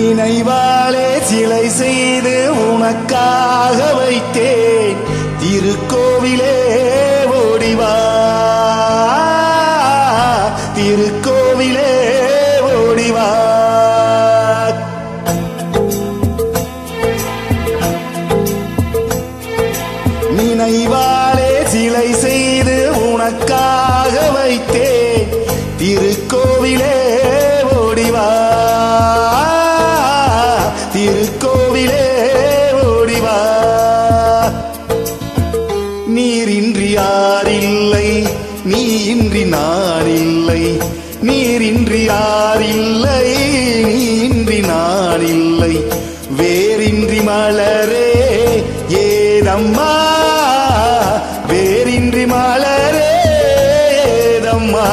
நினைவாலே சிலை செய்து உனக்காக வைத்தேன் திருக்கோவிலே ஓடிவா திருக்கோவிலே ஓடிவா நினைவாலே சிலை செய்து உனக்காக வைத்தேன் திருக்கோவிலே ஓடிவா திருக்கோவிலே ஓடிவா நீரின்றி யாரில்லை நீ இன்றி நான் இல்லை நீரின்றி யாரில்லை நீ இன்றி நான் இல்லை வேரின்றி மலரே ஏதம்மா வேரின்றி மலரே ஏதம்மா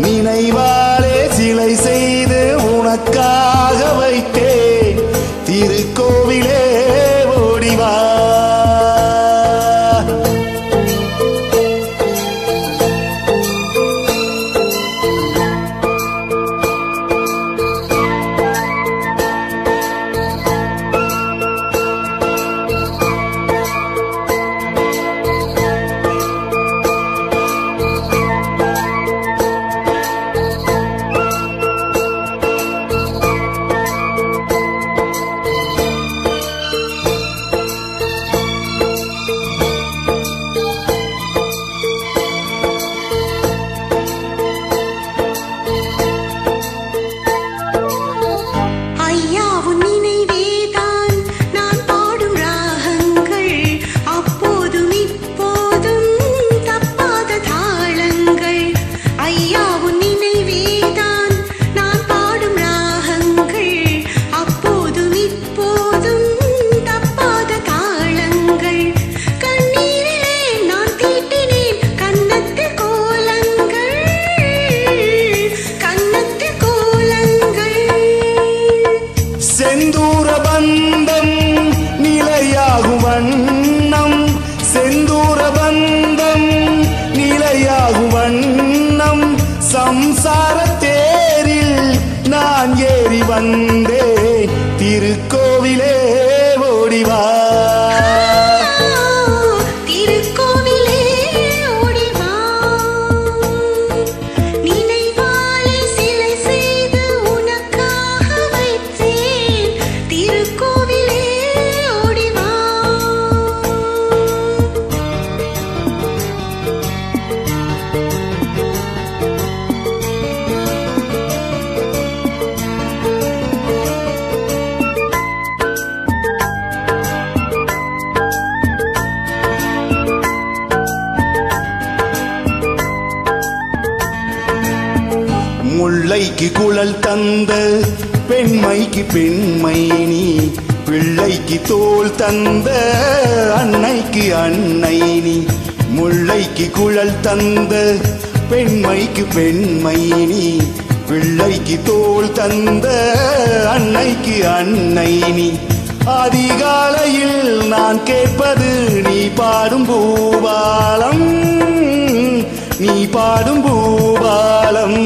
நினைவாலே சிலை செய்து உனக்காக வைத்தேன் திருக்கோவிலே ஓடிவா செந்தூர பந்தம் நிலையாகும் வண்ணம் செந்தூர பந்தம் நிலையாகும் வண்ணம் சம்சார தேரில் நான் ஏறி வந்தேன் திருக்கோவிலே ஓடிவா முல்லைக்கு குழல் தந்த பெண்மைக்கு பெண்மை நீ பிள்ளைக்கு தோள் தந்த அன்னைக்கு அன்னை நீ முல்லைக்கு குழல் தந்த பெண்மைக்கு பெண்மை நீ பிள்ளைக்கு தோள் தந்த அன்னைக்கு அன்னை நீ அதிகாலையில் நான் கேட்பது நீ பாடும் பூபாலம் நீ பாடும் பூபாலம்